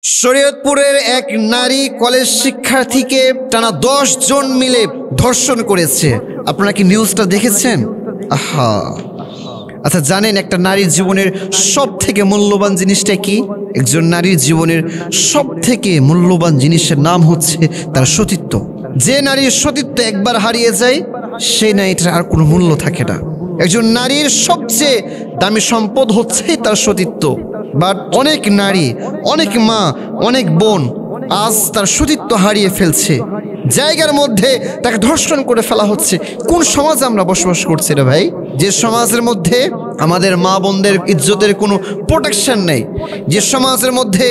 শরীয়তপুরের এক নারী কলেজ শিক্ষার্থীকে টানা 10 জন মিলে ধর্ষণ করেছে। আপনারা কি নিউজটা দেখেছেন? আহা, আচ্ছা জানেন একটা নারীর জীবনের সব থেকে মূল্যবান জিনিসটা কি? একজন নারীর জীবনের সব থেকে মূল্যবান জিনিসের নাম হচ্ছে তার সতীত্ব। যে নারীর সতীত্ব একবার হারিয়ে যায় সেই নারীটার আর কোনো মূল্য থাকে না। একজন নারীর সবচেয়ে দামি সম্পদ হচ্ছে তার সতীত্ব। বাট অনেক নারী, অনেক মা, অনেক বোন আজ তার সতীত্ব হারিয়ে ফেলছে। জায়গার মধ্যে তাকে ধর্ষণ করে ফেলা হচ্ছে। কোন সমাজে আমরা বসবাস করছি রে ভাই? যে সমাজের মধ্যে আমাদের মা বোনদের ইজ্জতের কোনো প্রোটেকশন নেই, যে সমাজের মধ্যে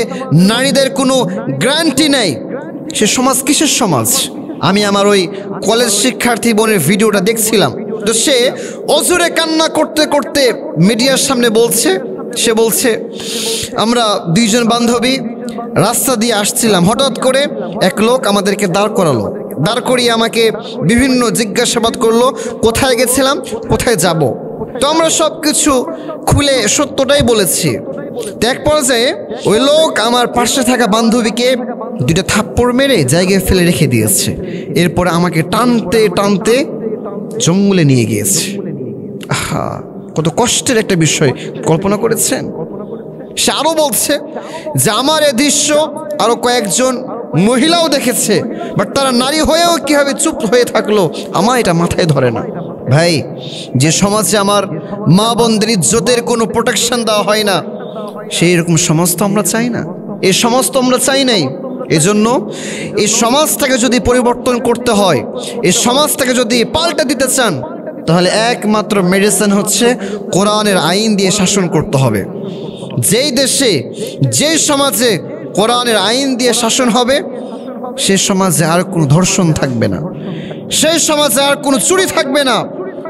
নারীদের কোনো গ্যারান্টি নেই, সে সমাজ কিসের সমাজ? আমি আমার ওই কলেজ শিক্ষার্থী বোনের ভিডিওটা দেখছিলাম, তো সে অজুরে কান্না করতে করতে মিডিয়ার সামনে বলছে, সে বলছে আমরা দুইজন বান্ধবী রাস্তা দিয়ে আসছিলাম, হঠাৎ করে এক লোক আমাদেরকে দাঁড় করালো, দাঁড় করিয়ে আমাকে বিভিন্ন জিজ্ঞাসাবাদ করলো, কোথায় গেছিলাম, কোথায় যাব। তো আমরা সব কিছু খুলে সত্যটাই বলেছি। তো এক পর্যায়ে ওই লোক আমার পাশে থাকা বান্ধবীকে 2টা থাপ্পড় মেরে জায়গায় ফেলে রেখে দিয়েছে। এরপরে আমাকে টানতে টানতে জঙ্গলে নিয়ে গিয়েছে। আহা, কত কষ্টের একটা বিষয়, কল্পনা করেছেন? সে আরো বলছে যে আমার এ দৃশ্য আরো কয়েকজন মহিলাও দেখেছে, বাট তারা নারী হয়েও কিভাবে চুপ হয়ে থাকলো আমার এটা মাথায় ধরে না। ভাই, যে সমাজে আমার মা বোনদের ইজ্জতের কোনো প্রোটেকশন দেওয়া হয় না, সেই রকম সমাজ তো আমরা চাই না। এই সমাজ তো আমরা চাই নাই। এজন্য এই সমাজটাকে যদি পরিবর্তন করতে হয়, এই সমাজটাকে যদি পাল্টে দিতে চান, তাহলে একমাত্র মেডিসিন হচ্ছে কোরআনের আইন দিয়ে শাসন করতে হবে। যেই দেশে, যেই সমাজে কোরআনের আইন দিয়ে শাসন হবে, সেই সমাজে আর কোনো ধর্ষণ থাকবে না, সেই সমাজে আর কোনো চুরি থাকবে না,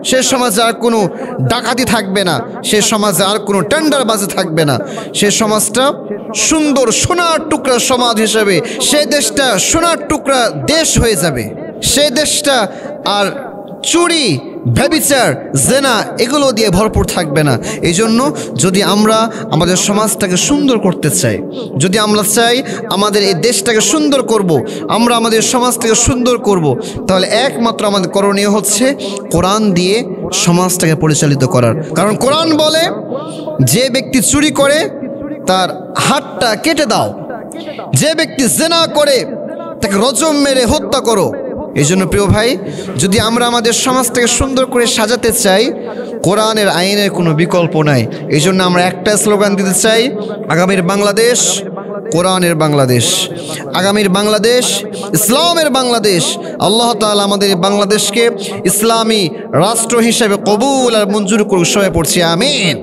সেই সমাজে আর কোনো ডাকাতি থাকবে না, সেই সমাজে আর কোনো টেন্ডারবাজি থাকবে না। সেই সমাজটা সুন্দর সোনার টুকরা সমাজ হিসেবে, সেই দেশটা সোনার টুকরা দেশ হয়ে যাবে। সেই দেশটা আর চুরি, ব্যভিচার, জেনা এগুলো দিয়ে ভরপুর থাকবে না। এই জন্য যদি আমরা আমাদের সমাজটাকে সুন্দর করতে চাই, যদি আমরা চাই আমাদের এই দেশটাকে সুন্দর করব, আমরা আমাদের সমাজটাকে সুন্দর করব, তাহলে একমাত্র আমাদের করণীয় হচ্ছে কোরআন দিয়ে সমাজটাকে পরিচালিত করার। কারণ কোরআন বলে যে ব্যক্তি চুরি করে তার হাতটা কেটে দাও, যে ব্যক্তি জেনা করে তাকে রজম মেরে হত্যা করো। এই জন্য প্রিয় ভাই, যদি আমরা আমাদের সমাজটাকে সুন্দর করে সাজাতে চাই, কোরআনের আইনের কোনো বিকল্প নাই। এই জন্য আমরা একটা স্লোগান দিতে চাই, আগামীর বাংলাদেশ কোরআনের বাংলাদেশ, আগামীর বাংলাদেশ ইসলামের বাংলাদেশ। আল্লাহ তাআলা আমাদের বাংলাদেশকে ইসলামী রাষ্ট্র হিসেবে কবুল আর মঞ্জুর করুক। সবাই পড়ছি আমিন।